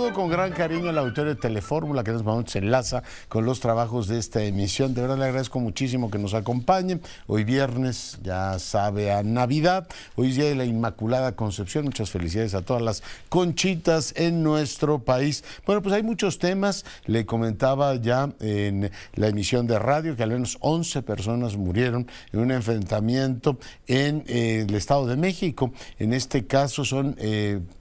Saludo con gran cariño al auditorio de Telefórmula que en este momento se enlaza con los trabajos de esta emisión. De verdad le agradezco muchísimo que nos acompañen. Hoy viernes, ya sabe, a Navidad. Hoy es Día de la Inmaculada Concepción. Muchas felicidades a todas las conchitas en nuestro país. Bueno, pues hay muchos temas. Le comentaba ya en la emisión de radio que al menos 11 personas murieron en un enfrentamiento en el Estado de México. En este caso son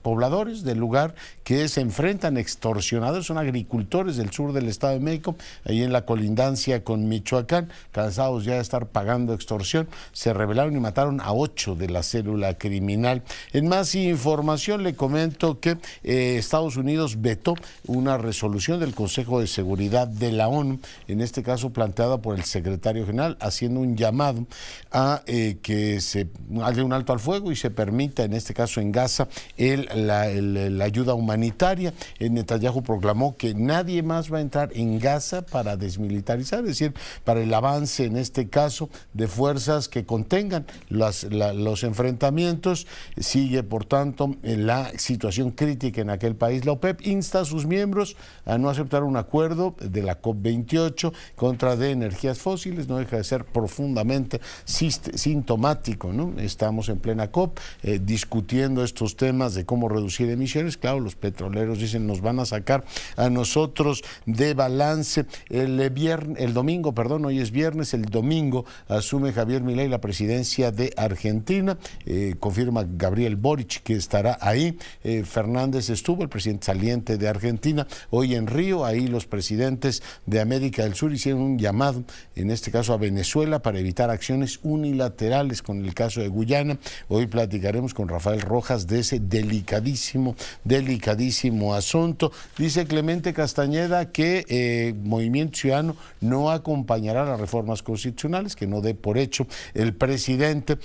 pobladores del lugar que se enfrentan extorsionadores, son agricultores del sur del Estado de México, ahí en la colindancia con Michoacán, cansados ya de estar pagando extorsión, se rebelaron y mataron a 8 de la célula criminal. En más información le comento que Estados Unidos vetó una resolución del Consejo de Seguridad de la ONU, en este caso planteada por el secretario general, haciendo un llamado a que se haga un alto al fuego y se permita, en este caso en Gaza, la ayuda humanitaria. Netanyahu proclamó que nadie más va a entrar en Gaza para desmilitarizar, es decir, para el avance, en este caso, de fuerzas que contengan los enfrentamientos. Sigue, por tanto, la situación crítica en aquel país. La OPEP insta a sus miembros a no aceptar un acuerdo de la COP28 contra de energías fósiles. No deja de ser profundamente sintomático, ¿no? Estamos en plena COP discutiendo estos temas de cómo reducir emisiones. Claro, los petroleros dicen nos van a sacar a nosotros de balance. El domingo, hoy es viernes, el domingo asume Javier Milei la presidencia de Argentina, confirma Gabriel Boric que estará ahí. Fernández estuvo, el presidente saliente de Argentina, hoy en Río. Ahí los presidentes de América del Sur hicieron un llamado, en este caso a Venezuela, para evitar acciones unilaterales con el caso de Guyana. Hoy platicaremos con Rafael Rojas de ese delicadísimo asunto. Dice Clemente Castañeda que Movimiento Ciudadano no acompañará las reformas constitucionales, que no dé por hecho el presidente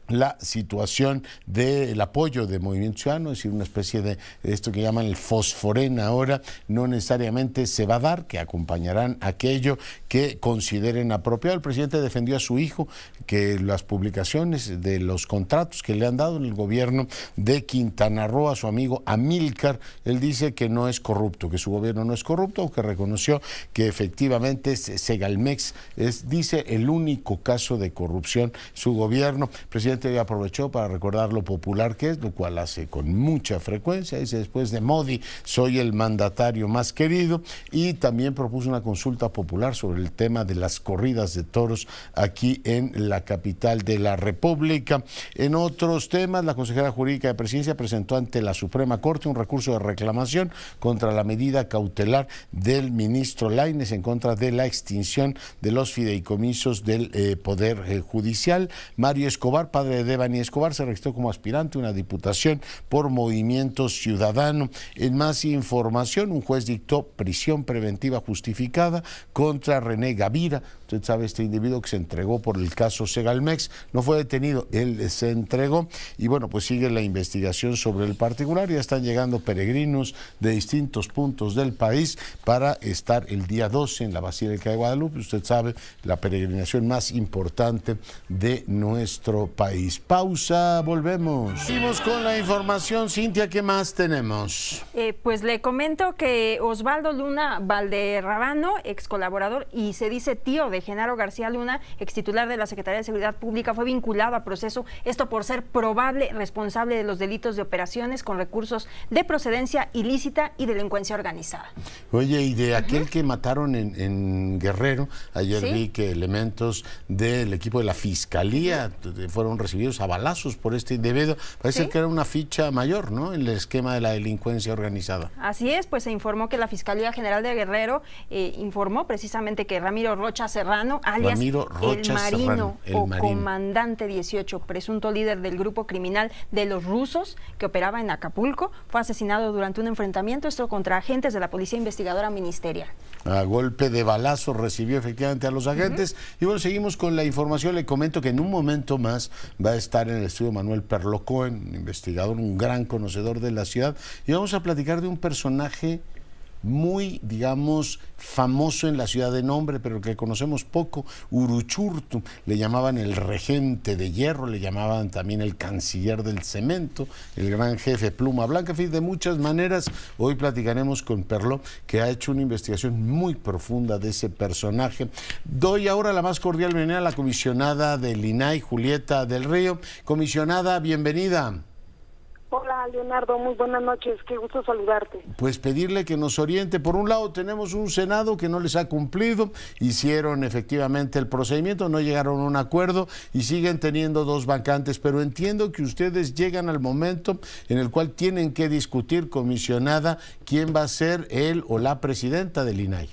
la situación del apoyo de Movimiento Ciudadano, es decir, una especie de esto que llaman el fosforena ahora, no necesariamente se va a dar, que acompañarán aquello que consideren apropiado. El presidente defendió a su hijo que las publicaciones de los contratos que le han dado en el gobierno de Quintana Roo a su amigo Amílcar, él dice que no es corrupto, que su gobierno no es corrupto, aunque reconoció que efectivamente Segalmex es, dice, el único caso de corrupción su gobierno. El presidente aprovechó para recordar lo popular que es, lo cual hace con mucha frecuencia. Dice, después de Modi soy el mandatario más querido, y también propuso una consulta popular sobre el tema de las corridas de toros aquí en la capital de la República. En otros temas, la consejera jurídica de Presidencia presentó ante la Suprema Corte un recurso de reclamación contra la medida cautelar del ministro Lainez en contra de la extinción de los fideicomisos del Poder Judicial. Mario Escobar, padre de Devani Escobar, se registró como aspirante a una diputación por Movimiento Ciudadano. En más información, un juez dictó prisión preventiva justificada contra René Gavira. Usted sabe, este individuo que se entregó por el caso Segalmex, no fue detenido, él se entregó, y bueno, pues sigue la investigación sobre el particular. Ya están llegando peregrinos de distintos puntos del país para estar el día 12 en la Basílica de Guadalupe. Usted sabe, la peregrinación más importante de nuestro país. Pausa, volvemos. Seguimos con la información. Cintia, ¿qué más tenemos? Pues le comento que Osvaldo Luna Valderrabano, ex colaborador y se dice tío de Genaro García Luna, ex titular de la Secretaría de Seguridad Pública, fue vinculado a proceso, esto por ser probable responsable de los delitos de operaciones con recursos de procedencia ilícita y delincuencia organizada. Oye, y de aquel que mataron en Guerrero, ayer ¿sí? Vi que elementos del equipo de la Fiscalía fueron recibidos a balazos por este individuo. Parece ¿sí? que era una ficha mayor, ¿no?, en el esquema de la delincuencia organizada. Así es, pues se informó que la Fiscalía General de Guerrero informó precisamente que Ramiro Rocha Serrano, alias El Marino, Comandante 18, presunto líder del grupo criminal de los rusos que operaba en Acapulco, fue asesinado durante un enfrentamiento, esto contra agentes de la Policía Investigadora Ministerial. A golpe de balazo recibió efectivamente a los agentes. Y bueno, seguimos con la información. Le comento que en un momento más va a estar en el estudio Manuel Perlo Cohen, un investigador, un gran conocedor de la ciudad, y vamos a platicar de un personaje muy, digamos, famoso en la ciudad de nombre, pero que conocemos poco, Uruchurtu. Le llamaban el regente de hierro, le llamaban también el canciller del cemento, el gran jefe pluma blanca, en fin, de muchas maneras. Hoy platicaremos con Perló, que ha hecho una investigación muy profunda de ese personaje. Doy ahora la más cordial bienvenida a la comisionada del INAI, Julieta del Río. Comisionada, bienvenida. Hola, Leonardo, muy buenas noches, qué gusto saludarte. Pues pedirle que nos oriente. Por un lado tenemos un Senado que no les ha cumplido, hicieron efectivamente el procedimiento, no llegaron a un acuerdo y siguen teniendo 2 vacantes, pero entiendo que ustedes llegan al momento en el cual tienen que discutir, comisionada, quién va a ser él o la presidenta del INAI.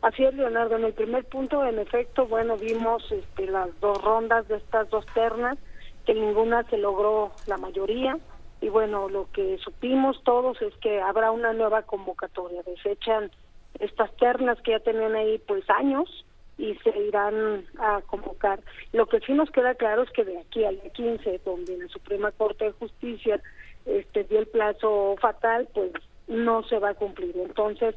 Así es, Leonardo, en el primer punto, en efecto, vimos las 2 rondas de estas 2 ternas, que ninguna se logró la mayoría, y bueno, lo que supimos todos es que habrá una nueva convocatoria, desechan estas ternas que ya tenían ahí pues años y se irán a convocar. Lo que sí nos queda claro es que de aquí al día 15, donde la Suprema Corte de Justicia dio el plazo fatal, pues no se va a cumplir. Entonces,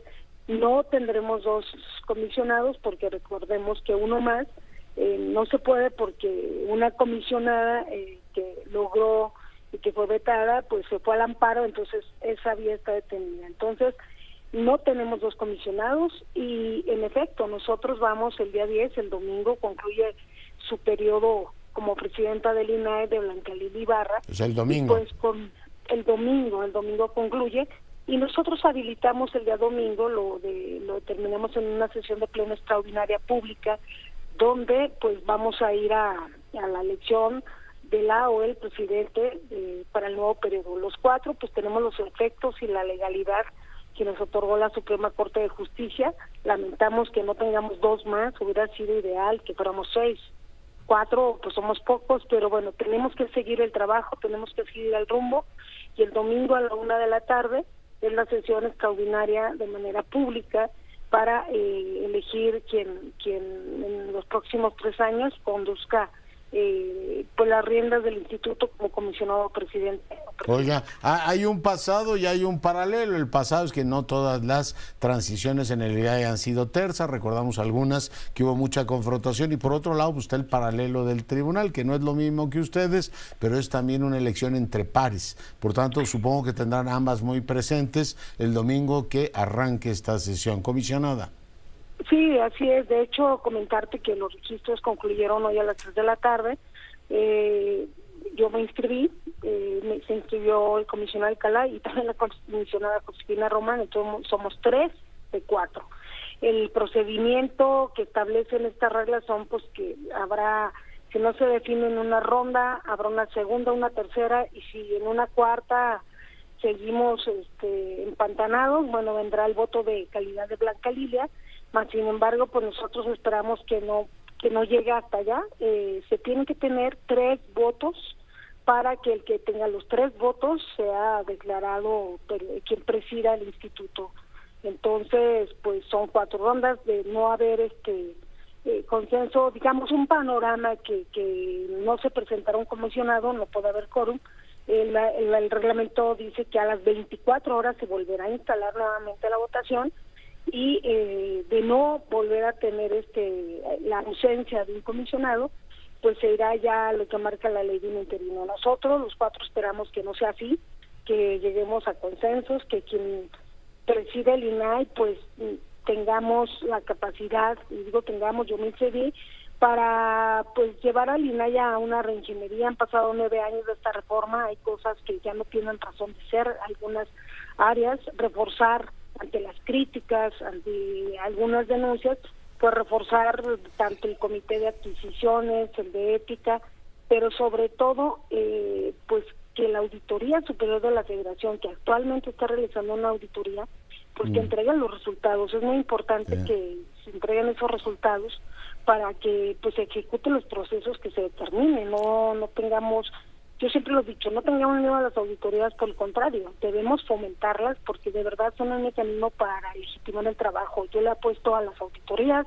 no tendremos 2 comisionados, porque recordemos que uno más no se puede, porque una comisionada que logró y que fue vetada, pues se fue al amparo, entonces esa vía está detenida. Entonces, no tenemos 2 comisionados y, en efecto, nosotros vamos el día 10, el domingo, concluye su periodo como presidenta del INAI de Blanca Lili Ibarra. Es el domingo. Pues con el domingo concluye, y nosotros habilitamos el día domingo, lo determinamos en una sesión de pleno extraordinaria pública, donde pues vamos a ir a la elección de la o el presidente para el nuevo periodo. Los 4 pues tenemos los efectos y la legalidad que nos otorgó la Suprema Corte de Justicia. Lamentamos que no tengamos 2 más, hubiera sido ideal que fuéramos 6. 4 pues somos pocos, pero bueno, tenemos que seguir el trabajo, tenemos que seguir el rumbo, y el domingo a la 1 de la tarde es la sesión extraordinaria de manera pública para elegir quien en los próximos 3 años conduzca pues las riendas del instituto como comisionado presidente. Oiga, hay un pasado y hay un paralelo. El pasado es que no todas las transiciones en el INAI han sido tersas, recordamos algunas que hubo mucha confrontación, y por otro lado pues, está el paralelo del tribunal, que no es lo mismo que ustedes, pero es también una elección entre pares. Por tanto, supongo que tendrán ambas muy presentes el domingo que arranque esta sesión. Comisionada. Sí, así es. De hecho, comentarte que los registros concluyeron hoy a las 3 de la tarde. Yo me inscribí, se inscribió el comisionado Alcalá y también la comisionada Josefina Román, entonces somos 3 de 4. El procedimiento que establecen estas reglas son pues que habrá, si no se define en una ronda, habrá una segunda, una tercera, y si en una cuarta seguimos empantanados, bueno, vendrá el voto de calidad de Blanca Lilia. Mas, sin embargo, pues nosotros esperamos que no llegue hasta allá. Se tienen que tener 3 votos para que el que tenga los 3 votos sea declarado quien presida el instituto. Entonces, pues son 4 rondas. De no haber consenso, digamos un panorama que no se presentará un comisionado, no puede haber quórum. El reglamento dice que a las 24 horas se volverá a instalar nuevamente la votación, y de no volver a tener la ausencia de un comisionado, pues se irá ya a lo que marca la ley de un interino. Nosotros, los 4, esperamos que no sea así, que lleguemos a consensos, que quien preside el INAI, pues tengamos la capacidad, y digo tengamos, yo me excedí, para pues llevar al INAI a una reingeniería. Han pasado 9 años de esta reforma, hay cosas que ya no tienen razón de ser, algunas áreas, reforzar ante las críticas, ante algunas denuncias, pues reforzar tanto el comité de adquisiciones, el de ética, pero sobre todo pues que la Auditoría Superior de la Federación, que actualmente está realizando una auditoría, pues que entreguen los resultados. Es muy importante que se entreguen esos resultados para que pues se ejecuten los procesos que se determinen. No tengamos, yo siempre lo he dicho, no tengamos miedo a las auditorías, por el contrario, debemos fomentarlas, porque de verdad son un mecanismo para legitimar el trabajo. Yo le apuesto a las auditorías,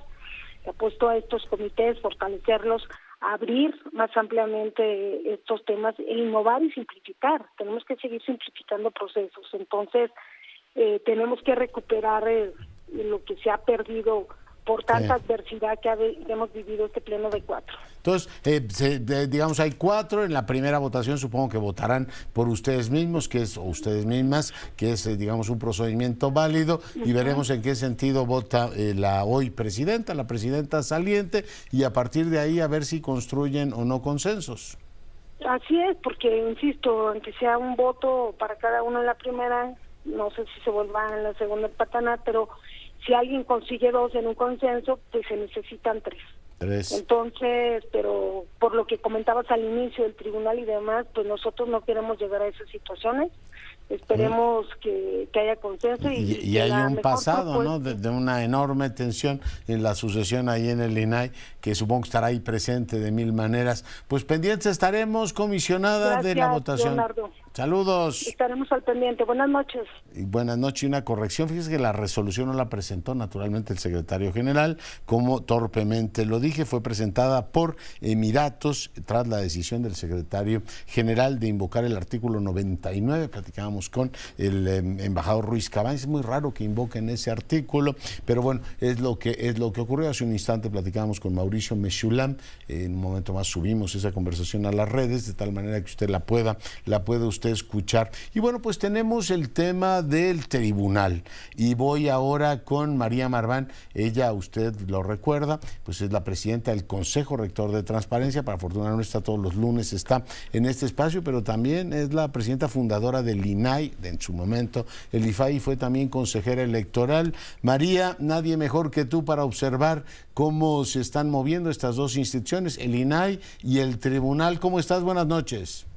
le apuesto a estos comités, fortalecerlos, abrir más ampliamente estos temas, e innovar y simplificar. Tenemos que seguir simplificando procesos. Entonces, tenemos que recuperar lo que se ha perdido por tanta adversidad que hemos vivido este pleno de 4. Entonces, digamos, hay 4. En la primera votación supongo que votarán por ustedes mismos, o ustedes mismas, que es, digamos, un procedimiento válido, y veremos en qué sentido vota la presidenta saliente, y a partir de ahí a ver si construyen o no consensos. Así es, porque, insisto, aunque sea un voto para cada uno en la primera, no sé si se vuelva en la segunda empatanar, pero si alguien consigue 2 en un consenso, pues se necesitan 3. Entonces, pero por lo que comentabas al inicio del tribunal y demás, pues nosotros no queremos llegar a esas situaciones. Esperemos que haya consenso y hay un pasado, ¿no? De una enorme tensión en la sucesión ahí en el INAI, que supongo que estará ahí presente de mil maneras. Pues pendientes estaremos, comisionada. Gracias, de la votación. Leonardo. Saludos. Estaremos al pendiente. Buenas noches. Y buenas noches. Y una corrección. Fíjese que la resolución no la presentó naturalmente el secretario general, como torpemente lo dije. Fue presentada por Emiratos tras la decisión del secretario general de invocar el artículo 99. Platicábamos con el embajador Ruiz Cabañas. Es muy raro que invoquen ese artículo, pero bueno, es lo que ocurrió. Hace un instante platicábamos con Mauricio Mechulam. En un momento más subimos esa conversación a las redes, de tal manera que usted la pueda usted escuchar. Y bueno, pues tenemos el tema del tribunal, y voy ahora con María Marván. Ella, usted lo recuerda, pues es la presidenta del Consejo Rector de Transparencia. Para fortuna no está todos los lunes, está en este espacio, pero también es la presidenta fundadora del INAI, en su momento el IFAI, fue también consejera electoral. María, nadie mejor que tú para observar cómo se están moviendo estas dos instituciones, el INAI y el tribunal. ¿Cómo estás? Buenas noches.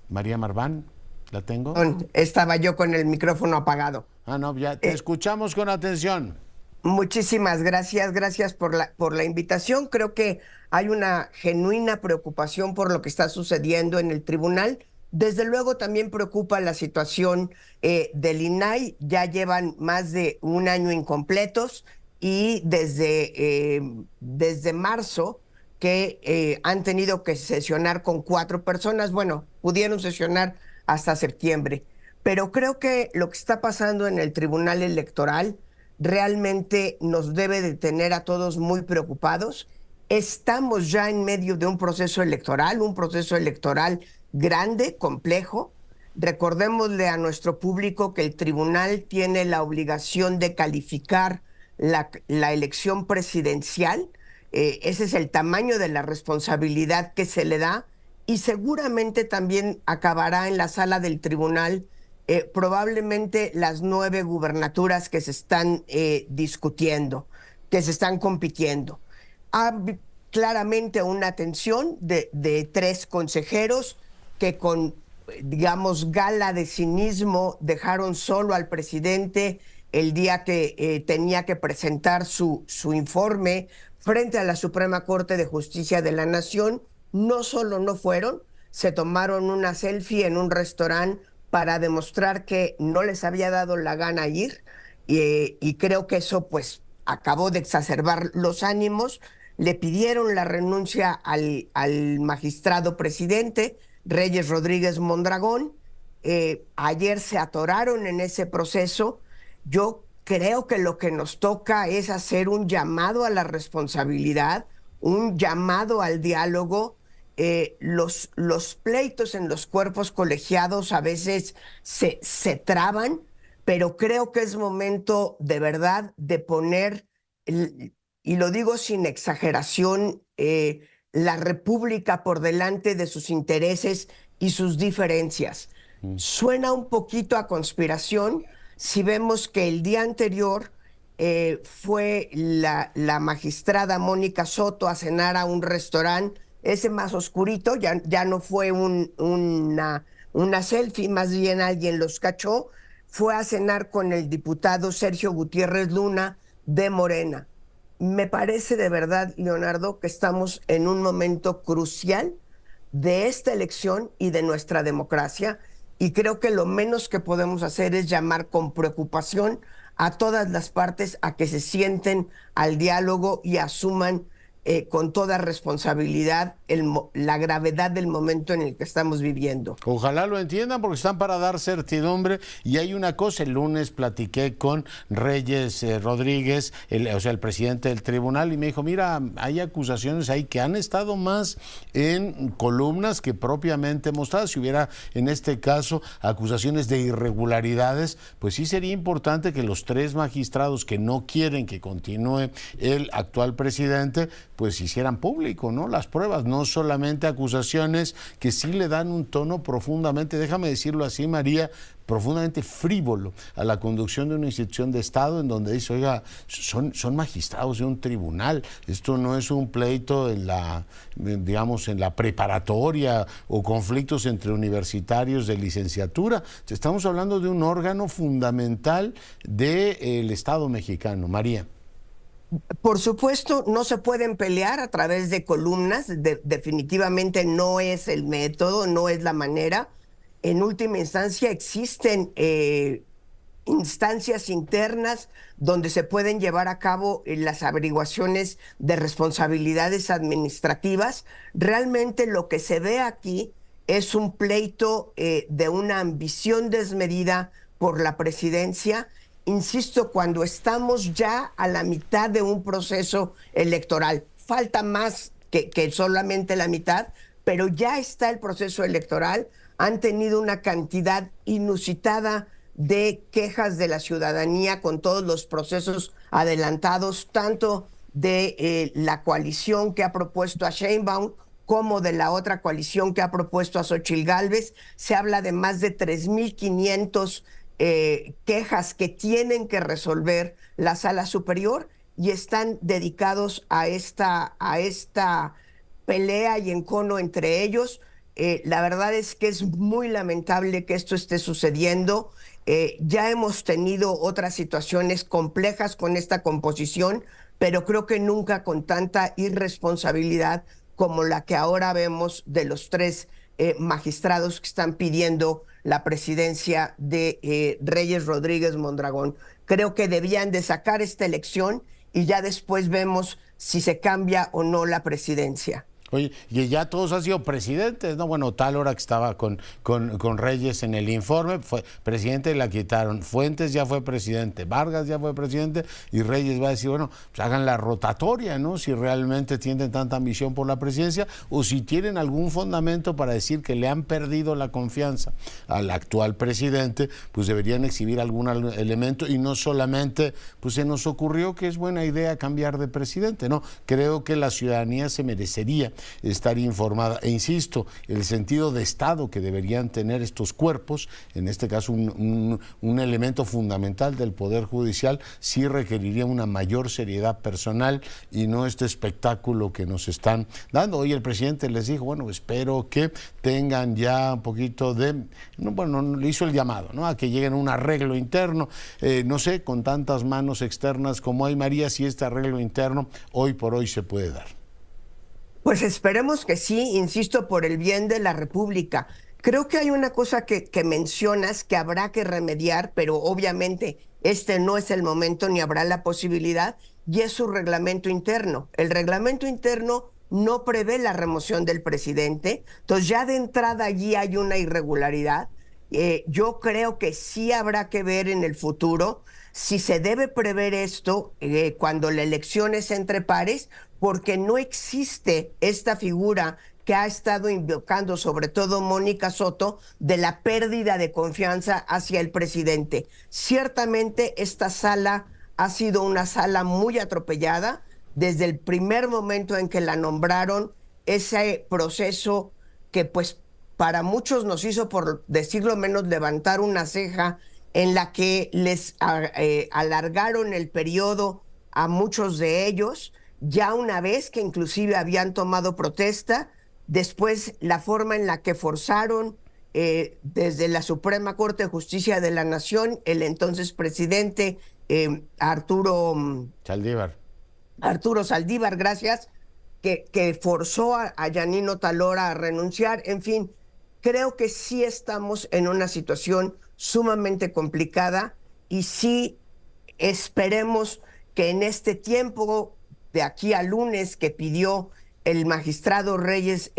María Marván, ¿la tengo? Estaba yo con el micrófono apagado. No, ya te escuchamos con atención. Muchísimas gracias por la invitación. Creo que hay una genuina preocupación por lo que está sucediendo en el tribunal. Desde luego también preocupa la situación del INAI. Ya llevan más de un año incompletos, y desde marzo que han tenido que sesionar con 4 personas. Bueno, pudieron sesionar hasta septiembre. Pero creo que lo que está pasando en el Tribunal Electoral realmente nos debe de tener a todos muy preocupados. Estamos ya en medio de un proceso electoral grande, complejo. Recordémosle a nuestro público que el tribunal tiene la obligación de calificar la elección presidencial. Ese es el tamaño de la responsabilidad que se le da, y seguramente también acabará en la sala del tribunal probablemente las 9 gubernaturas que se están discutiendo, que se están compitiendo. Hay claramente una tensión de 3 consejeros que con, digamos, gala de cinismo dejaron solo al presidente el día que tenía que presentar su informe frente a la Suprema Corte de Justicia de la Nación. No solo no fueron, se tomaron una selfie en un restaurante para demostrar que no les había dado la gana ir, y creo que eso pues acabó de exacerbar los ánimos. Le pidieron la renuncia al magistrado presidente, Reyes Rodríguez Mondragón. Ayer se atoraron en ese proceso. Yo creo que lo que nos toca es hacer un llamado a la responsabilidad, un llamado al diálogo. Los pleitos en los cuerpos colegiados a veces se traban, pero creo que es momento de verdad de poner, y lo digo sin exageración, la República por delante de sus intereses y sus diferencias. Suena un poquito a conspiración si vemos que el día anterior fue la magistrada Mónica Soto a cenar a un restaurante, ese más oscurito. Ya no fue una selfie, más bien alguien los cachó. Fue a cenar con el diputado Sergio Gutiérrez Luna de Morena. Me parece de verdad, Leonardo, que estamos en un momento crucial de esta elección y de nuestra democracia, y creo que lo menos que podemos hacer es llamar con preocupación a todas las partes a que se sienten al diálogo y asuman con toda responsabilidad la gravedad del momento en el que estamos viviendo. Ojalá lo entiendan porque están para dar certidumbre. Y hay una cosa, el lunes platiqué con Reyes Rodríguez, el presidente del tribunal, y me dijo, mira, hay acusaciones ahí que han estado más en columnas que propiamente mostradas. Si hubiera en este caso acusaciones de irregularidades, pues sí sería importante que los 3 magistrados que no quieren que continúe el actual presidente, pues hicieran público, ¿no?, las pruebas, no solamente acusaciones que sí le dan un tono profundamente, déjame decirlo así, María, profundamente frívolo a la conducción de una institución de Estado, en donde dice, oiga, son magistrados de un tribunal, esto no es un pleito en la, digamos, en la preparatoria o conflictos entre universitarios de licenciatura. Estamos hablando de un órgano fundamental del Estado mexicano. María. Por supuesto, no se pueden pelear a través de columnas, definitivamente no es el método, no es la manera. En última instancia existen instancias internas donde se pueden llevar a cabo las averiguaciones de responsabilidades administrativas. Realmente lo que se ve aquí es un pleito de una ambición desmedida por la presidencia. Insisto, cuando estamos ya a la mitad de un proceso electoral, falta más que solamente la mitad, pero ya está el proceso electoral, han tenido una cantidad inusitada de quejas de la ciudadanía con todos los procesos adelantados, tanto de la coalición que ha propuesto a Sheinbaum como de la otra coalición que ha propuesto a Xóchitl Gálvez. Se habla de más de 3,500 quejas que tienen que resolver la Sala Superior y están dedicados a esta pelea y encono entre ellos. La verdad es que es muy lamentable que esto esté sucediendo. Ya hemos tenido otras situaciones complejas con esta composición, pero creo que nunca con tanta irresponsabilidad como la que ahora vemos de los 3 magistrados que están pidiendo la presidencia de Reyes Rodríguez Mondragón. Creo que debían de sacar esta elección y ya después vemos si se cambia o no la presidencia. Oye, y ya todos han sido presidentes, ¿no? Bueno, Talora, que estaba con Reyes en el informe, fue presidente y la quitaron. Fuentes ya fue presidente, Vargas ya fue presidente, y Reyes va a decir, bueno, pues hagan la rotatoria, ¿no? Si realmente tienen tanta ambición por la presidencia, o si tienen algún fundamento para decir que le han perdido la confianza al actual presidente, pues deberían exhibir algún elemento, y no solamente, pues se nos ocurrió que es buena idea cambiar de presidente, ¿no? Creo que la ciudadanía se merecería estar informada, e insisto, el sentido de Estado que deberían tener estos cuerpos, en este caso un elemento fundamental del Poder Judicial, sí requeriría una mayor seriedad personal y no este espectáculo que nos están dando. Hoy el presidente les dijo, bueno, espero que tengan ya un poquito de, bueno, le hizo el llamado, ¿no?, a que lleguen a un arreglo interno, no sé, con tantas manos externas como hay, María, si este arreglo interno hoy por hoy se puede dar. Pues esperemos que sí, insisto, por el bien de la República. Creo que hay una cosa que mencionas que habrá que remediar, pero obviamente este no es el momento ni habrá la posibilidad, y es su reglamento interno. El reglamento interno no prevé la remoción del presidente, entonces ya de entrada allí hay una irregularidad. Yo creo que sí habrá que ver en el futuro si se debe prever esto cuando la elección es entre pares, porque no existe esta figura que ha estado invocando sobre todo Mónica Soto de la pérdida de confianza hacia el presidente. Ciertamente esta sala ha sido una sala muy atropellada. Desde el primer momento en que la nombraron, ese proceso que pues para muchos nos hizo, por decirlo menos, levantar una ceja, en la que les alargaron el periodo a muchos de ellos, ya una vez que inclusive habían tomado protesta. Después la forma en la que forzaron desde la Suprema Corte de Justicia de la Nación, el entonces presidente Arturo Saldívar, gracias, que forzó a Yanino Talora a renunciar. En fin, creo que sí estamos en una situación sumamente complicada, y sí esperemos que en este tiempo de aquí a lunes que pidió el magistrado Reyes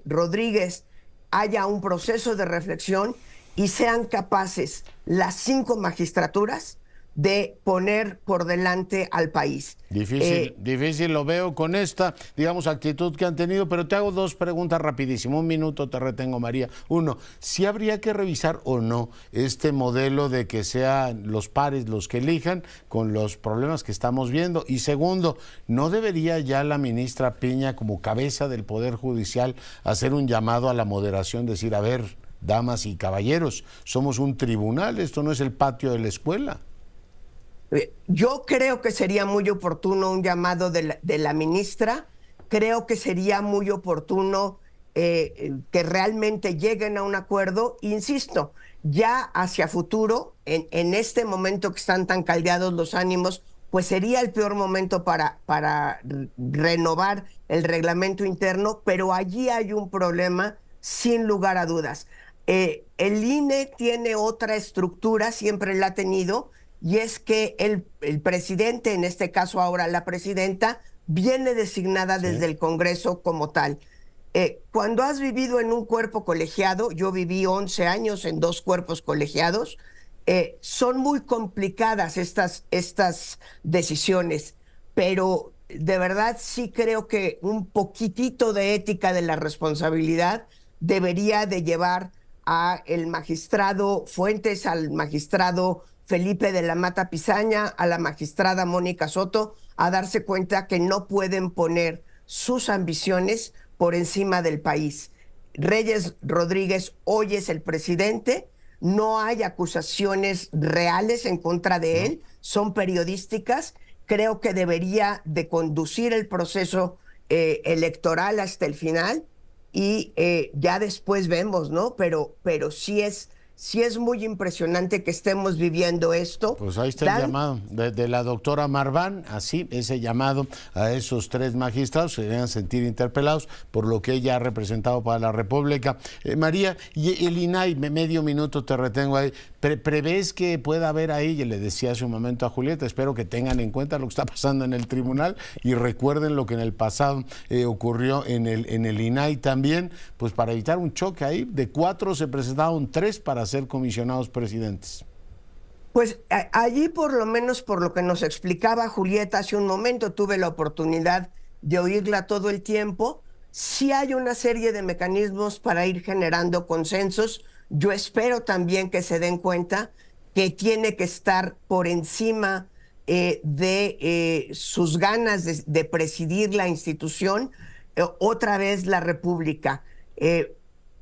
Rodríguez, haya un proceso de reflexión y sean capaces las 5 magistraturas de poner por delante al país. Difícil lo veo con esta, digamos, actitud que han tenido, pero te hago 2 preguntas rapidísimo. 1 minuto te retengo, María. 1, ¿sí habría que revisar o no este modelo de que sean los pares los que elijan con los problemas que estamos viendo? Y segundo, ¿no debería ya la ministra Piña, como cabeza del Poder Judicial, hacer un llamado a la moderación, decir, a ver, damas y caballeros, somos un tribunal, esto no es el patio de la escuela? Yo creo que sería muy oportuno un llamado de la ministra. Creo que sería muy oportuno que realmente lleguen a un acuerdo. Insisto, ya hacia futuro, en este momento que están tan caldeados los ánimos, pues sería el peor momento para renovar el reglamento interno, pero allí hay un problema sin lugar a dudas. El INE tiene otra estructura, siempre la ha tenido, y es que el presidente, en este caso ahora la presidenta, viene designada desde el Congreso como tal. Cuando has vivido en un cuerpo colegiado, yo viví 11 años en 2 cuerpos colegiados, son muy complicadas estas decisiones, pero de verdad sí creo que un poquitito de ética de la responsabilidad debería de llevar a el magistrado Fuentes, al magistrado Felipe de la Mata Pizaña, a la magistrada Mónica Soto, a darse cuenta que no pueden poner sus ambiciones por encima del país. Reyes Rodríguez hoy es el presidente, no hay acusaciones reales en contra de él, son periodísticas. Creo que debería de conducir el proceso electoral hasta el final y ya después vemos, ¿no? Pero sí es muy impresionante que estemos viviendo esto. Pues ahí está el llamado de la doctora Marván, así, ese llamado a esos 3 magistrados, se deben sentir interpelados por lo que ella ha representado para la República. María, y el INAI, medio minuto te retengo ahí, ¿prevés que pueda haber ahí, y le decía hace un momento a Julieta, espero que tengan en cuenta lo que está pasando en el tribunal y recuerden lo que en el pasado ocurrió en el INAI también, pues para evitar un choque ahí, de 4 se presentaron 3 para ser comisionados presidentes? Pues allí, por lo menos por lo que nos explicaba Julieta hace un momento, tuve la oportunidad de oírla todo el tiempo, sí hay una serie de mecanismos para ir generando consensos. Yo espero también que se den cuenta que tiene que estar por encima de sus ganas de presidir la institución, otra vez la República.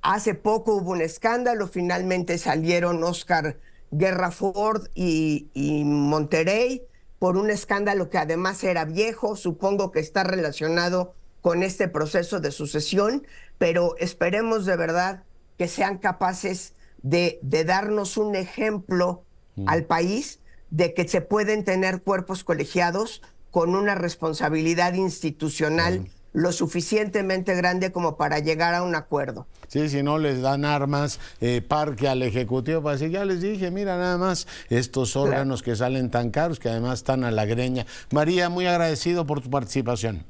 Hace poco hubo un escándalo, finalmente salieron Oscar Guerra Ford y Monterrey por un escándalo que además era viejo, supongo que está relacionado con este proceso de sucesión, pero esperemos de verdad que sean capaces de darnos un ejemplo al país de que se pueden tener cuerpos colegiados con una responsabilidad institucional lo suficientemente grande como para llegar a un acuerdo. Sí, si no les dan armas, parque al Ejecutivo para decir, ya les dije, mira nada más estos órganos que salen tan caros, que además están a la greña. María, muy agradecido por tu participación.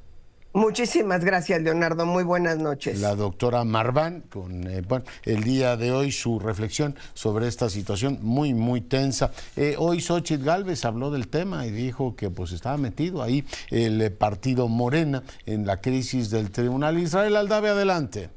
Muchísimas gracias, Leonardo. Muy buenas noches. La doctora Marván, con el día de hoy su reflexión sobre esta situación muy, muy tensa. Hoy Xóchitl Gálvez habló del tema y dijo que pues estaba metido ahí el partido Morena en la crisis del Tribunal. Israel Aldave, adelante.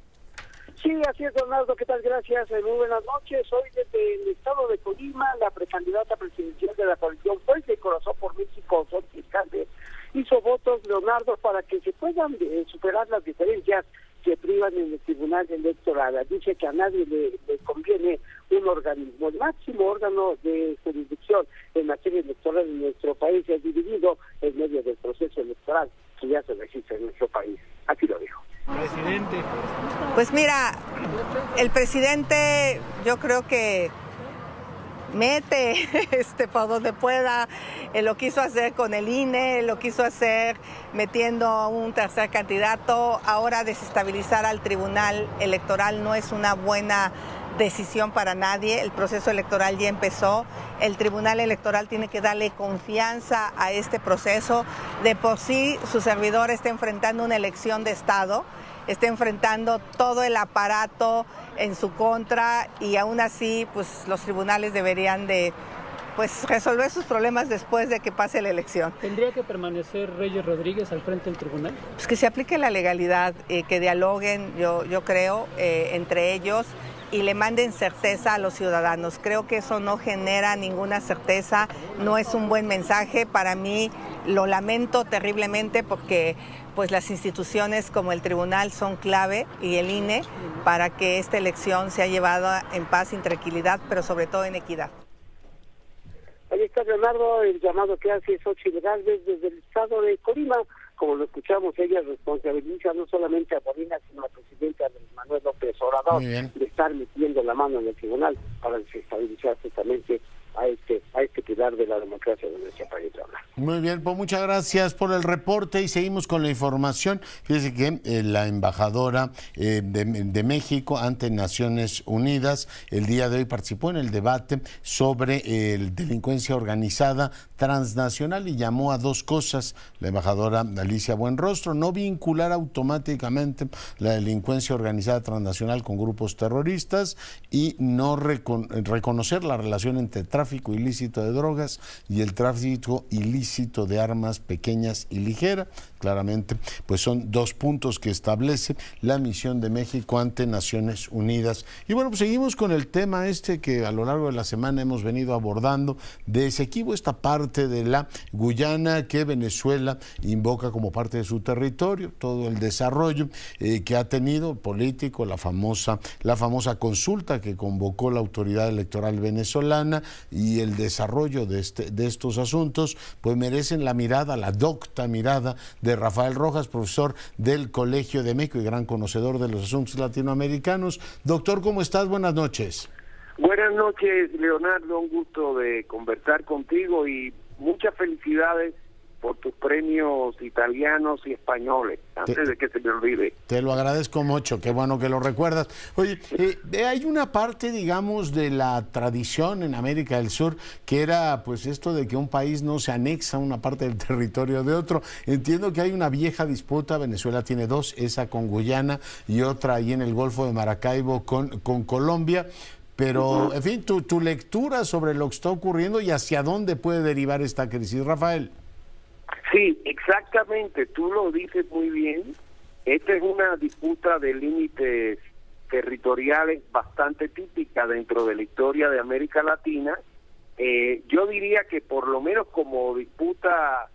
Sí, así es, Leonardo. ¿Qué tal? Gracias. Muy buenas noches. Hoy desde el estado de Colima, la precandidata presidencial de la coalición Fuerza y Corazón por México, Xóchitl Gálvez, hizo votos, Leonardo, para que se puedan superar las diferencias que privan en el Tribunal Electoral. Dice que a nadie le conviene un organismo. El máximo órgano de jurisdicción en materia electoral en nuestro país es dividido en medio del proceso electoral que ya se registra en nuestro país. Aquí lo dijo. Presidente. Pues mira, el presidente yo creo que mete por donde pueda, lo quiso hacer con el INE, lo quiso hacer metiendo a un tercer candidato. Ahora desestabilizar al Tribunal Electoral no es una buena decisión para nadie, el proceso electoral ya empezó, el Tribunal Electoral tiene que darle confianza a este proceso. De por sí su servidor está enfrentando una elección de Estado, está enfrentando todo el aparato en su contra y aún así pues los tribunales deberían de resolver sus problemas después de que pase la elección. ¿Tendría que permanecer Reyes Rodríguez al frente del tribunal? Pues que se aplique la legalidad, que dialoguen, yo creo, entre ellos y le manden certeza a los ciudadanos. Creo que eso no genera ninguna certeza, no es un buen mensaje. Para mí lo lamento terriblemente porque pues las instituciones como el tribunal son clave y el INE para que esta elección sea llevada en paz y tranquilidad, pero sobre todo en equidad. Ahí está, Leonardo, el llamado que hace Xochitl Gálvez desde el estado de Colima. Como lo escuchamos, ella responsabiliza no solamente a Molina, sino al presidente Andrés Manuel López Obrador de estar metiendo la mano en el tribunal para desestabilizar justamente a este pilar de la democracia de nuestro país. Muy bien, pues muchas gracias por el reporte y seguimos con la información. Fíjese que la embajadora de México ante Naciones Unidas el día de hoy participó en el debate sobre delincuencia organizada transnacional y llamó a dos cosas. La embajadora Alicia Buenrostro: no vincular automáticamente la delincuencia organizada transnacional con grupos terroristas y no reconocer la relación entre tráfico ilícito de drogas y el tráfico ilícito de armas pequeñas y ligeras. Claramente, pues son dos puntos que establece la misión de México ante Naciones Unidas. Y bueno, pues seguimos con el tema que a lo largo de la semana hemos venido abordando de Esequibo, esta parte de la Guyana que Venezuela invoca como parte de su territorio, todo el desarrollo que ha tenido político, la famosa consulta que convocó la autoridad electoral venezolana y el desarrollo de estos asuntos, pues merecen la mirada, la docta mirada de Rafael Rojas, profesor del Colegio de México y gran conocedor de los asuntos latinoamericanos. Doctor, ¿cómo estás? Buenas noches. Buenas noches, Leonardo, un gusto de conversar contigo y muchas felicidades por tus premios italianos y españoles, antes de que se me olvide. Te lo agradezco mucho, qué bueno que lo recuerdas. Oye, hay una parte, digamos, de la tradición en América del Sur que era pues esto de que un país no se anexa a una parte del territorio de otro. Entiendo que hay una vieja disputa, Venezuela tiene dos, esa con Guyana y otra ahí en el Golfo de Maracaibo con Colombia. Pero, en fin, tu lectura sobre lo que está ocurriendo y hacia dónde puede derivar esta crisis, Rafael. Sí, exactamente, tú lo dices muy bien. Esta es una disputa de límites territoriales bastante típica dentro de la historia de América Latina. Yo diría que por lo menos como disputa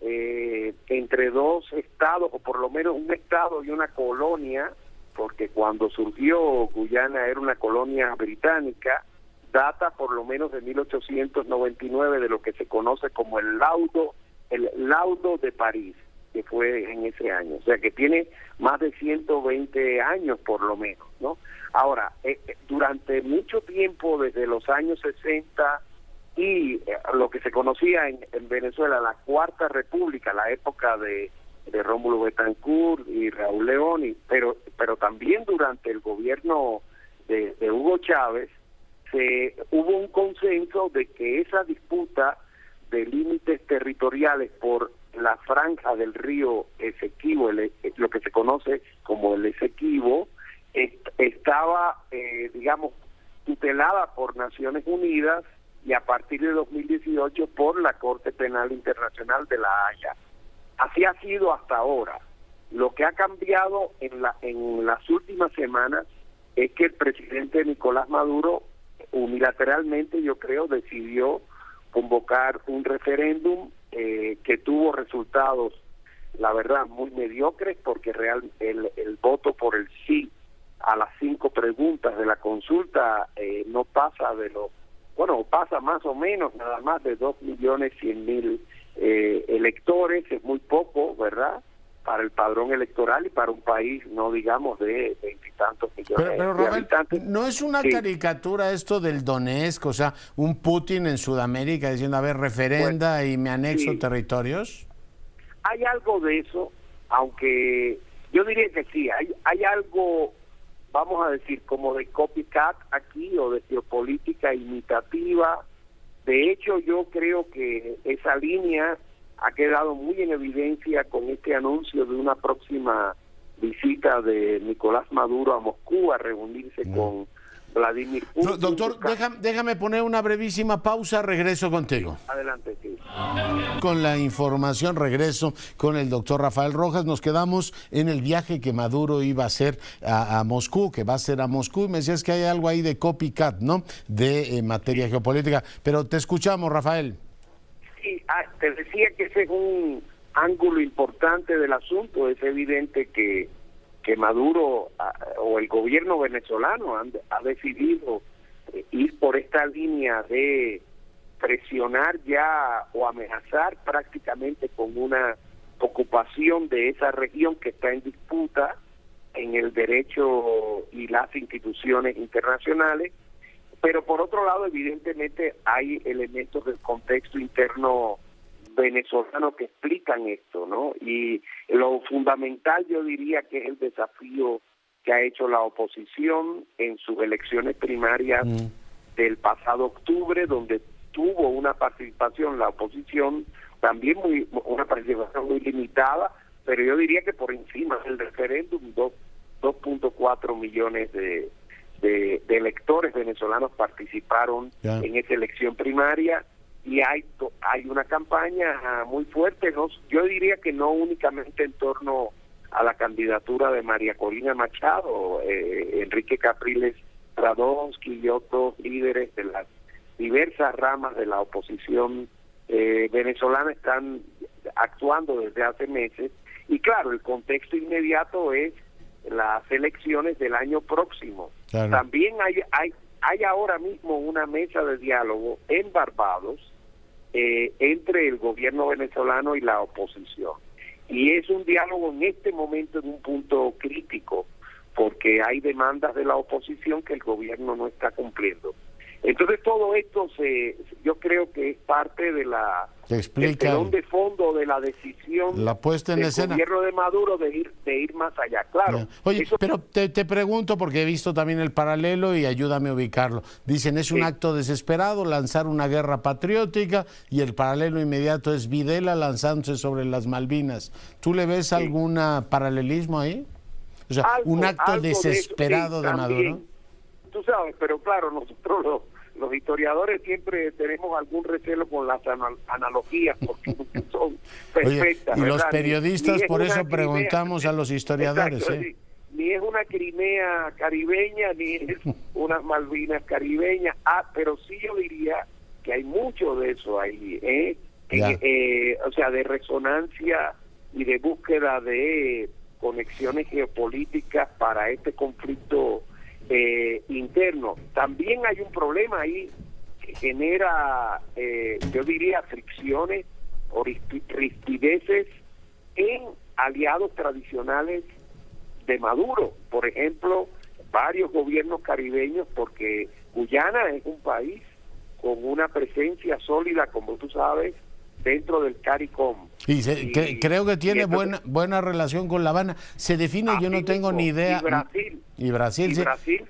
entre dos estados, o por lo menos un estado y una colonia, porque cuando surgió Guyana era una colonia británica, data por lo menos de 1899 de lo que se conoce como el laudo de París, que fue en ese año, o sea que tiene más de 120 años por lo menos, ¿no? Ahora, durante mucho tiempo, desde los años 60 y lo que se conocía en Venezuela, la Cuarta República, la época de Rómulo Betancourt y Raúl León, pero también durante el gobierno de Hugo Chávez, hubo un consenso de que esa disputa de límites territoriales por la franja del río Esequibo, lo que se conoce como el Esequibo, estaba, digamos, tutelada por Naciones Unidas y a partir de 2018 por la Corte Penal Internacional de La Haya. Así ha sido hasta ahora. Lo que ha cambiado en las últimas semanas es que el presidente Nicolás Maduro unilateralmente, yo creo, decidió convocar un referéndum que tuvo resultados, la verdad, muy mediocres, porque el voto por el sí a las 5 preguntas de la consulta no pasa pasa más o menos nada más de 2.100.000 electores. Es muy poco, ¿verdad?, para el padrón electoral y para un país, no digamos, de 20 y tantos millones pero de habitantes. ¿No es una caricatura esto del Donetsk? O sea, un Putin en Sudamérica diciendo, a ver, referenda y me anexo territorios. Hay algo de eso, aunque yo diría que sí, hay algo vamos a decir, como de copycat aquí o de geopolítica imitativa. De hecho, yo creo que esa línea ha quedado muy en evidencia con este anuncio de una próxima visita de Nicolás Maduro a Moscú a reunirse con Vladimir Putin. Doctor, déjame poner una brevísima pausa, regreso contigo. Adelante, sí. Con la información, regreso con el doctor Rafael Rojas. Nos quedamos en el viaje que Maduro iba a hacer a Moscú, que va a hacer a Moscú, y me decías que hay algo ahí de copycat, ¿no?, de materia geopolítica. Pero te escuchamos, Rafael. Sí, te decía que ese es un ángulo importante del asunto. Es evidente que Maduro o el gobierno venezolano ha decidido ir por esta línea de presionar ya o amenazar prácticamente con una ocupación de esa región que está en disputa en el derecho y las instituciones internacionales. Pero por otro lado, evidentemente hay elementos del contexto interno venezolano que explican esto, ¿no? Y lo fundamental, yo diría, que es el desafío que ha hecho la oposición en sus elecciones primarias del pasado octubre, donde tuvo una participación la oposición también una participación muy limitada, pero yo diría que por encima del referéndum 2.4 millones de electores venezolanos participaron en esa elección primaria. Y hay una campaña muy fuerte, ¿no? Yo diría que no únicamente en torno a la candidatura de María Corina Machado, Enrique Capriles Radonsky y otros líderes de las diversas ramas de la oposición venezolana están actuando desde hace meses. Y claro, el contexto inmediato es las elecciones del año próximo. Claro. También hay ahora mismo una mesa de diálogo en Barbados entre el gobierno venezolano y la oposición. Y es un diálogo en este momento en un punto crítico, porque hay demandas de la oposición que el gobierno no está cumpliendo. Entonces todo esto yo creo que es parte de del telón de fondo de la decisión la puesta en del escena. Gobierno de Maduro de ir más allá. Claro. Oye, pero te pregunto, porque he visto también el paralelo y ayúdame a ubicarlo. Dicen, es un acto desesperado lanzar una guerra patriótica, y el paralelo inmediato es Videla lanzándose sobre las Malvinas. ¿Tú le ves algún paralelismo ahí? O sea, un acto desesperado de Maduro. Tú sabes, pero claro, nosotros los historiadores siempre tenemos algún recelo con las analogías, porque son perfectas. Oye, y los periodistas, por eso preguntamos a los historiadores. Exacto, sí. Ni es una Crimea caribeña, ni es unas Malvinas caribeñas. Pero sí yo diría que hay mucho de eso ahí, o sea, de resonancia y de búsqueda de conexiones geopolíticas para este conflicto interno. También hay un problema ahí que genera, yo diría, fricciones o rispideces en aliados tradicionales de Maduro. Por ejemplo, varios gobiernos caribeños, porque Guyana es un país con una presencia sólida, como tú sabes, dentro del CARICOM. Creo que tiene buena relación con La Habana. Se define, yo no tengo ni idea. Y Brasil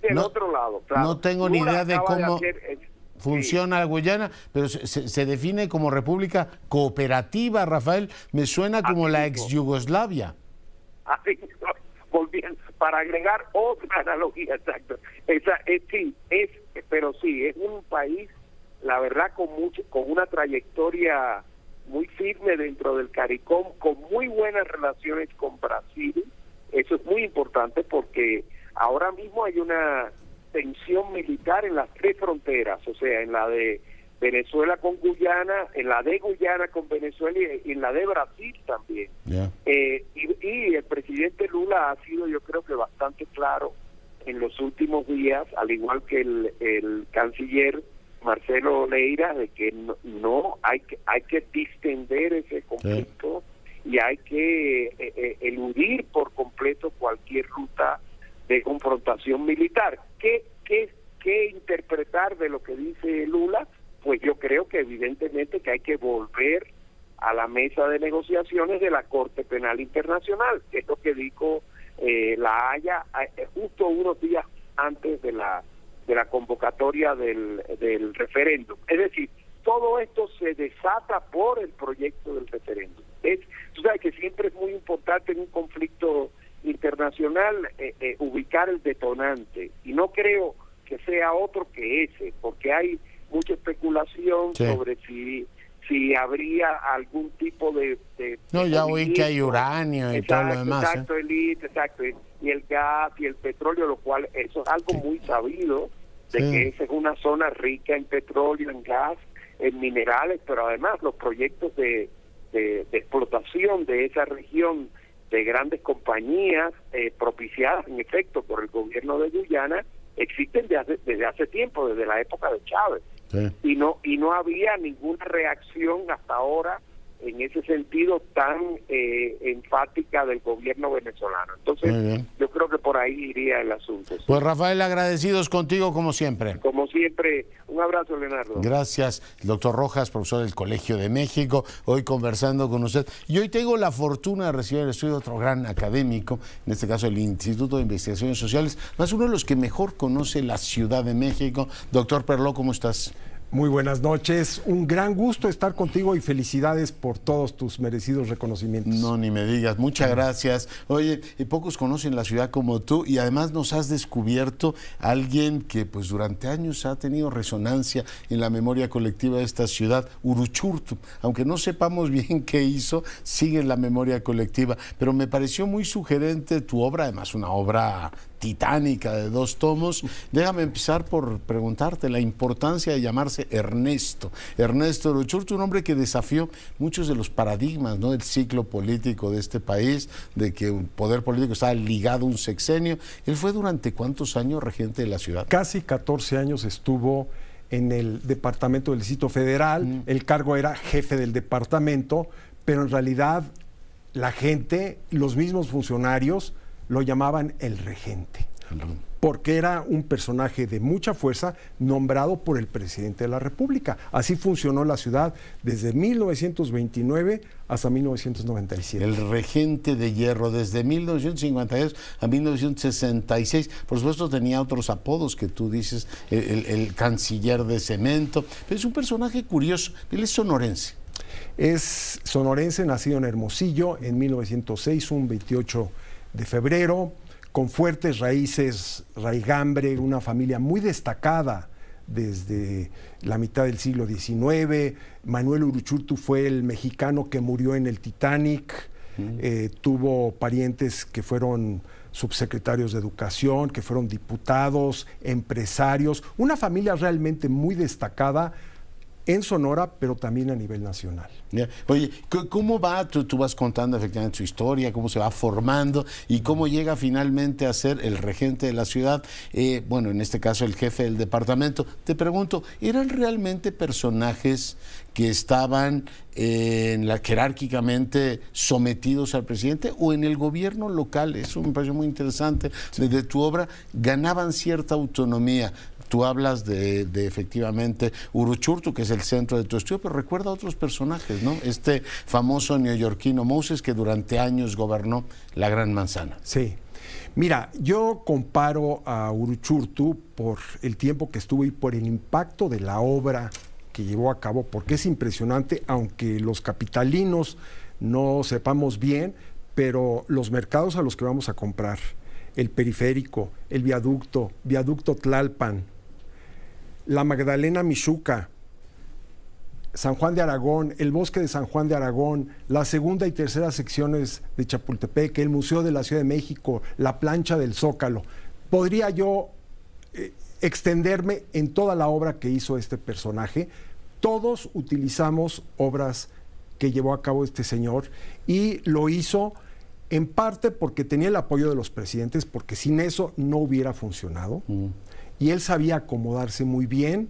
del otro lado, claro. No tengo ni idea de cómo funciona Guyana, pero se define como república cooperativa, Rafael. Me suena como la ex Yugoslavia. Para agregar otra analogía, exacto. Pero sí, es un país, la verdad, con una trayectoria muy firme dentro del CARICOM, con muy buenas relaciones con Brasil. Eso es muy importante porque ahora mismo hay una tensión militar en las tres fronteras, o sea, en la de Venezuela con Guyana, en la de Guyana con Venezuela y en la de Brasil también. Y el presidente Lula ha sido, yo creo que bastante claro en los últimos días, al igual que el canciller Marcelo Leira, de que no hay que distender ese conflicto y hay que eludir por completo cualquier ruta de confrontación militar. ¿Qué interpretar de lo que dice Lula? Pues yo creo que evidentemente que hay que volver a la mesa de negociaciones de la Corte Penal Internacional, que es lo que dijo La Haya, justo unos días antes de la convocatoria del referéndum. Es decir, todo esto se desata por el proyecto del referéndum. Tú sabes que siempre es muy importante en un conflicto internacional ubicar el detonante, y no creo que sea otro que ese, porque hay mucha especulación sobre si habría algún tipo de no, ya oí que hay uranio y todo lo demás. Exacto, y el gas y el petróleo, lo cual eso es algo muy sabido, de que esa es una zona rica en petróleo, en gas, en minerales, pero además los proyectos de explotación de esa región de grandes compañías propiciadas en efecto por el gobierno de Guyana existen desde hace tiempo, desde la época de Chávez. Y no había ninguna reacción hasta ahora en ese sentido tan enfática del gobierno venezolano. Entonces yo creo que por ahí iría el asunto. ¿Sí? Pues Rafael, agradecidos contigo como siempre. Como siempre, un abrazo, Leonardo. Gracias, doctor Rojas, profesor del Colegio de México, hoy conversando con usted. Y hoy tengo la fortuna de recibir el estudio de otro gran académico, en este caso el Instituto de Investigaciones Sociales, más uno de los que mejor conoce la Ciudad de México. Doctor Perló, ¿cómo estás? Muy buenas noches, un gran gusto estar contigo y felicidades por todos tus merecidos reconocimientos. No, ni me digas, muchas gracias. Oye, pocos conocen la ciudad como tú y además nos has descubierto a alguien que pues durante años ha tenido resonancia en la memoria colectiva de esta ciudad, Uruchurtu. Aunque no sepamos bien qué hizo, sigue en la memoria colectiva, pero me pareció muy sugerente tu obra, además una obra titánica de 2 tomos. Déjame empezar por preguntarte la importancia de llamarse Ernesto Uruchurtu, un hombre que desafió muchos de los paradigmas, ¿no?, del ciclo político de este país, de que un poder político estaba ligado a un sexenio. Él fue durante ¿cuántos años regente de la ciudad? Casi 14 años estuvo en el departamento del Distrito Federal. El cargo era jefe del departamento, pero en realidad la gente, los mismos funcionarios, lo llamaban el regente, porque era un personaje de mucha fuerza nombrado por el presidente de la República. Así funcionó la ciudad desde 1929 hasta 1997. El regente de hierro desde 1952 a 1966. Por supuesto tenía otros apodos que tú dices, el canciller de cemento, pero es un personaje curioso. Él es sonorense. Es sonorense, nacido en Hermosillo en 1906, un 28 de febrero, con fuertes raíces, raigambre, una familia muy destacada desde la mitad del siglo XIX. Manuel Uruchurtu fue el mexicano que murió en el Titanic. Tuvo parientes que fueron subsecretarios de Educación, que fueron diputados, empresarios, una familia realmente muy destacada en Sonora, pero también a nivel nacional. Oye, ¿cómo va? Tú vas contando efectivamente su historia, cómo se va formando y cómo llega finalmente a ser el regente de la ciudad, bueno, en este caso el jefe del departamento. Te pregunto, ¿eran realmente personajes que estaban jerárquicamente sometidos al presidente o en el gobierno local? Eso me pareció muy interesante. Desde tu obra ganaban cierta autonomía. Tú hablas de efectivamente Uruchurtu, que es el centro de tu estudio, pero recuerda a otros personajes, ¿no? Este famoso neoyorquino Moses, que durante años gobernó la Gran Manzana. Sí. Mira, yo comparo a Uruchurtu por el tiempo que estuvo y por el impacto de la obra que llevó a cabo, porque es impresionante, aunque los capitalinos no sepamos bien, pero los mercados a los que vamos a comprar, el periférico, el viaducto Tlalpan, la Magdalena Mixhuca, San Juan de Aragón, el bosque de San Juan de Aragón, la segunda y tercera secciones de Chapultepec, el Museo de la Ciudad de México, la plancha del Zócalo. Podría yo extenderme en toda la obra que hizo este personaje. Todos utilizamos obras que llevó a cabo este señor y lo hizo en parte porque tenía el apoyo de los presidentes, porque sin eso no hubiera funcionado. Y él sabía acomodarse muy bien,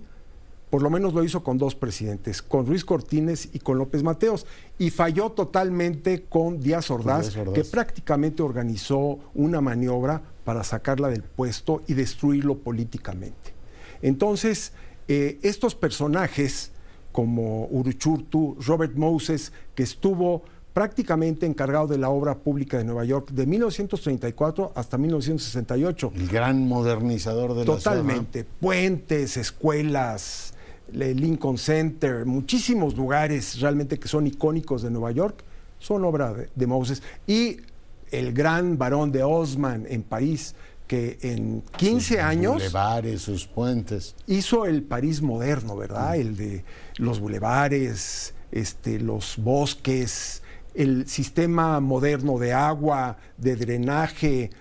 por lo menos lo hizo con 2 presidentes, con Ruiz Cortines y con López Mateos, y falló totalmente con Díaz Ordaz, que prácticamente organizó una maniobra para sacarla del puesto y destruirlo políticamente. Entonces, estos personajes como Uruchurtu, Robert Moses, que estuvo prácticamente encargado de la obra pública de Nueva York de 1934 hasta 1968. El gran modernizador de la ciudad. Totalmente. Puentes, escuelas, Lincoln Center, muchísimos lugares realmente que son icónicos de Nueva York, son obra de Moses. Y el gran Barón de Haussmann en París, que en 15 años... bulevares, sus puentes. Hizo el París moderno, ¿verdad? El de los bulevares, los bosques, el sistema moderno de agua, de drenaje,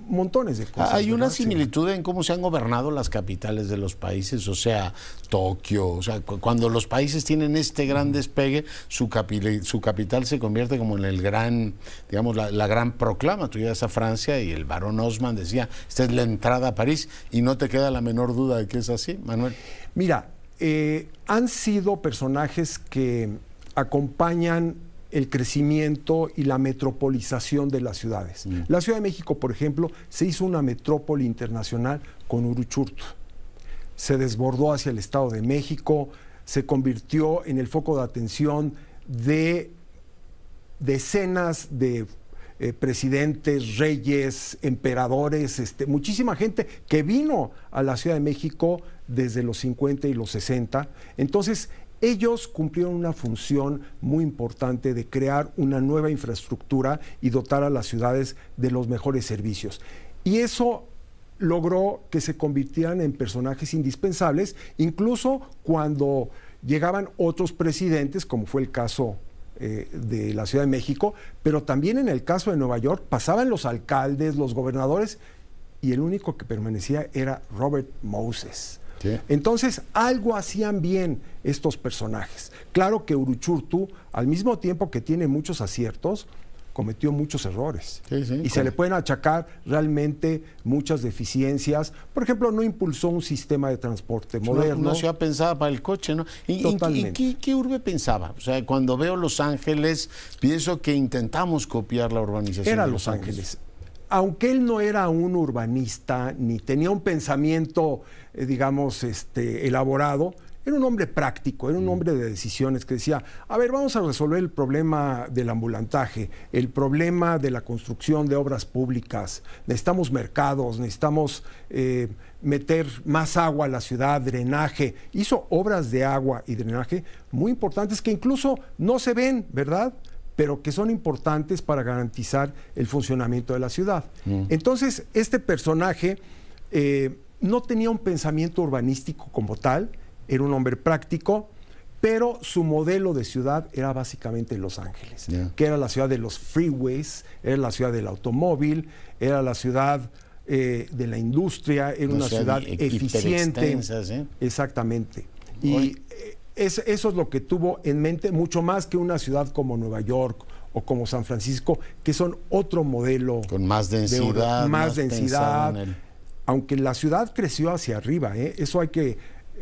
montones de cosas. Hay una ¿verdad? similitud en cómo se han gobernado las capitales de los países, o sea, Tokio, o sea, cuando los países tienen este gran despegue, su capital se convierte como en el gran, digamos, la gran proclama. Tú llegas a Francia y el barón Haussmann decía, esta es la entrada a París, y no te queda la menor duda de que es así, Manuel. Mira, han sido personajes que acompañan el crecimiento y la metropolización de las ciudades. La Ciudad de México, por ejemplo, se hizo una metrópoli internacional con Uruchurtu. Se desbordó hacia el Estado de México, se convirtió en el foco de atención de decenas de presidentes, reyes, emperadores, muchísima gente que vino a la Ciudad de México desde los 50 y los 60. Entonces, ellos cumplieron una función muy importante de crear una nueva infraestructura y dotar a las ciudades de los mejores servicios. Y eso logró que se convirtieran en personajes indispensables, incluso cuando llegaban otros presidentes, como fue el caso de la Ciudad de México, pero también en el caso de Nueva York pasaban los alcaldes, los gobernadores, y el único que permanecía era Robert Moses. Sí. Entonces, algo hacían bien estos personajes. Claro que Uruchurtu, al mismo tiempo que tiene muchos aciertos, cometió muchos errores. Sí, y se le pueden achacar realmente muchas deficiencias. Por ejemplo, no impulsó un sistema de transporte moderno. Una ciudad pensada para el coche, ¿no? ¿Y qué urbe pensaba? O sea, cuando veo Los Ángeles, pienso que intentamos copiar la urbanización. Era Los Ángeles. Aunque él no era un urbanista, ni tenía un pensamiento, digamos, elaborado, era un hombre práctico, era un hombre de decisiones que decía, a ver, vamos a resolver el problema del ambulantaje, el problema de la construcción de obras públicas, necesitamos mercados, necesitamos meter más agua a la ciudad, drenaje. Hizo obras de agua y drenaje muy importantes que incluso no se ven, ¿verdad?, pero que son importantes para garantizar el funcionamiento de la ciudad. Entonces, este personaje no tenía un pensamiento urbanístico como tal, era un hombre práctico, pero su modelo de ciudad era básicamente Los Ángeles, que era la ciudad de los freeways, era la ciudad del automóvil, era la ciudad de la industria, era una ciudad eficiente. Exactamente. Y eso es lo que tuvo en mente, mucho más que una ciudad como Nueva York o como San Francisco, que son otro modelo. Con más densidad. Más densidad. Aunque la ciudad creció hacia arriba, eso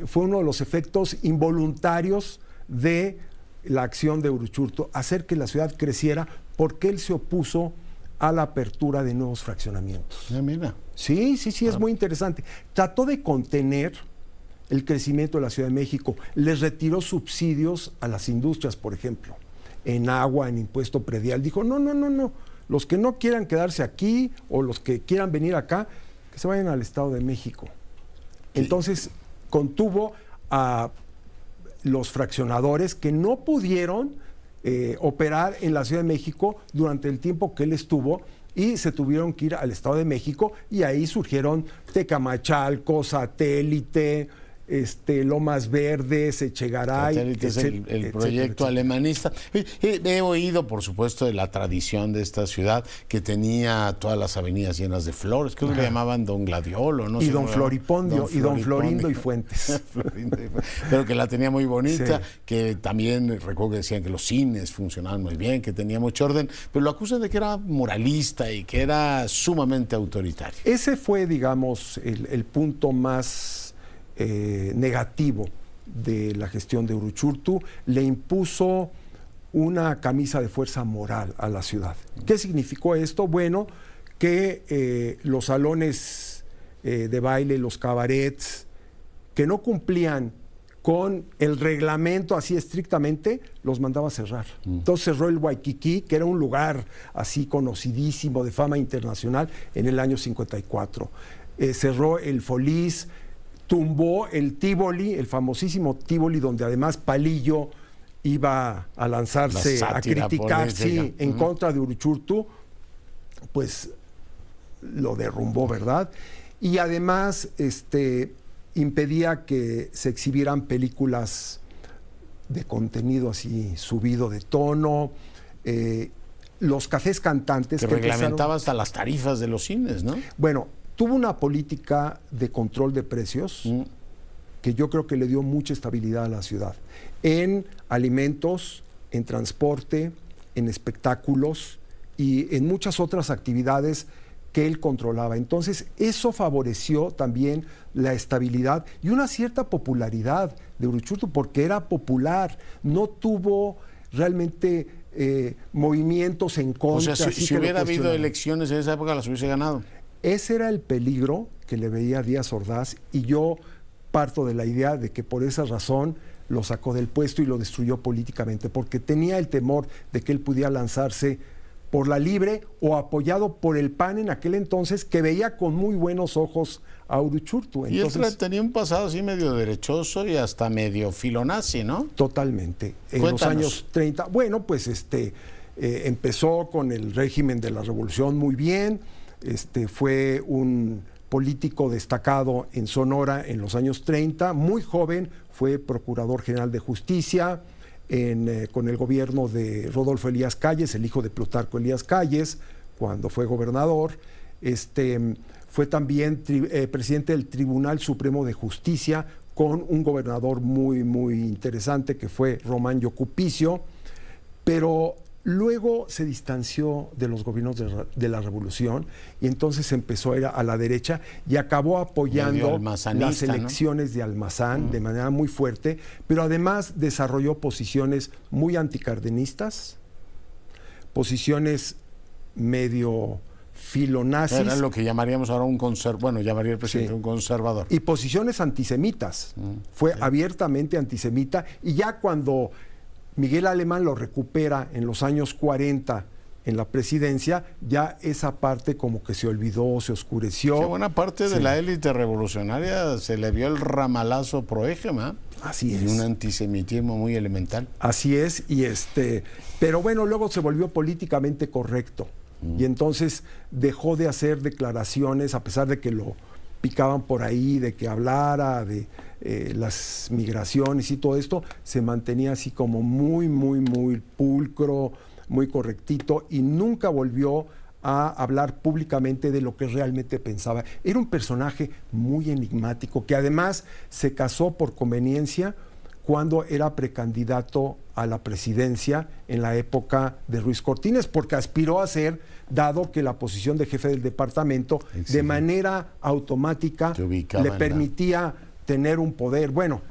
fue uno de los efectos involuntarios de la acción de Uruchurtu, hacer que la ciudad creciera, porque él se opuso a la apertura de nuevos fraccionamientos. Mira. Sí, es muy interesante. Trató de contener el crecimiento de la Ciudad de México, les retiró subsidios a las industrias, por ejemplo, en agua, en impuesto predial. Dijo, no, los que no quieran quedarse aquí o los que quieran venir acá, que se vayan al Estado de México. Entonces, contuvo a los fraccionadores que no pudieron operar en la Ciudad de México durante el tiempo que él estuvo, y se tuvieron que ir al Estado de México, y ahí surgieron Tecamachalco, Satélite, Lomas Verdes, Echegaray. Es el proyecto alemanista. He oído, por supuesto, de la tradición de esta ciudad, que tenía todas las avenidas llenas de flores. Creo que le llamaban Don Gladiolo, ¿no? Y Don Floripondio, y Don Florindo y Fuentes. Pero que la tenía muy bonita, que también recuerdo que decían que los cines funcionaban muy bien, que tenía mucho orden, pero lo acusan de que era moralista y que era sumamente autoritario. Ese fue, digamos, el punto más negativo de la gestión de Uruchurtu. Le impuso una camisa de fuerza moral a la ciudad. ¿Qué significó esto? Bueno, que los salones de baile, los cabarets, que no cumplían con el reglamento así estrictamente, los mandaba a cerrar. Entonces cerró el Waikiki, que era un lugar así conocidísimo, de fama internacional, en el año 54. Cerró el Folies, tumbó el Tívoli, el famosísimo Tívoli, donde además Palillo iba a lanzarse a criticar en contra de Uruchurtu, pues lo derrumbó, ¿verdad? Y además impedía que se exhibieran películas de contenido así subido de tono, los cafés cantantes... Que reglamentaba hasta las tarifas de los cines, ¿no? Bueno, tuvo una política de control de precios que yo creo que le dio mucha estabilidad a la ciudad, en alimentos, en transporte, en espectáculos y en muchas otras actividades que él controlaba. Entonces, eso favoreció también la estabilidad y una cierta popularidad de Uruchurtu, porque era popular, no tuvo realmente movimientos en contra. O sea, si hubiera habido elecciones en esa época, las hubiese ganado. Ese era el peligro que le veía a Díaz Ordaz, y yo parto de la idea de que por esa razón lo sacó del puesto y lo destruyó políticamente, porque tenía el temor de que él pudiera lanzarse por la libre o apoyado por el PAN en aquel entonces, que veía con muy buenos ojos a Uruchurtu. Entonces, y él tenía un pasado así medio derechoso y hasta medio filonazi, ¿no? Totalmente. En Cuéntanos. Los años 30, bueno, pues empezó con el régimen de la Revolución muy bien, fue un político destacado en Sonora en los años 30, muy joven, fue Procurador General de Justicia con el gobierno de Rodolfo Elías Calles, el hijo de Plutarco Elías Calles, cuando fue gobernador. Fue también presidente del Tribunal Supremo de Justicia, con un gobernador muy, muy interesante que fue Román Yocupicio, pero luego se distanció de los gobiernos de la Revolución y entonces empezó a ir a la derecha y acabó apoyando las elecciones, ¿no?, de Almazán de manera muy fuerte, pero además desarrolló posiciones muy anticardenistas, posiciones medio filonazis. Era lo que llamaríamos ahora llamaría el presidente un conservador. Y posiciones antisemitas. Fue abiertamente antisemita, y ya cuando Miguel Alemán lo recupera en los años 40 en la presidencia, ya esa parte como que se olvidó, se oscureció. Sí, buena parte de la élite revolucionaria se le vio el ramalazo proégema. Así es. Y un antisemitismo muy elemental. Así es, pero bueno, luego se volvió políticamente correcto. Y entonces dejó de hacer declaraciones, a pesar de que lo picaban por ahí, de que hablara de las migraciones y todo esto, se mantenía así como muy, muy, muy pulcro, muy correctito, y nunca volvió a hablar públicamente de lo que realmente pensaba. Era un personaje muy enigmático, que además se casó por conveniencia cuando era precandidato a la presidencia en la época de Ruiz Cortines, porque aspiró a ser, dado que la posición de jefe del departamento de manera automática le permitía tener un poder. Bueno,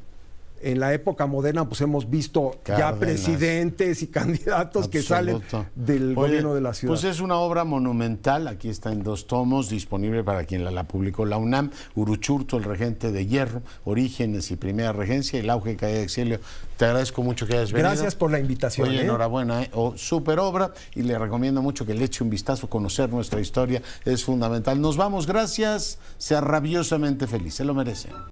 en la época moderna pues hemos visto ya presidentes y candidatos que salen del gobierno de la ciudad. Pues es una obra monumental, aquí está en 2 tomos, disponible para quien la publicó la UNAM. Uruchurtu, el regente de hierro, orígenes y primera regencia, el auge y caída de exilio. Te agradezco mucho que hayas venido. Gracias por la invitación. Oye, enhorabuena, súper obra, y le recomiendo mucho que le eche un vistazo, conocer nuestra historia, es fundamental. Nos vamos, gracias, sea rabiosamente feliz, se lo merece.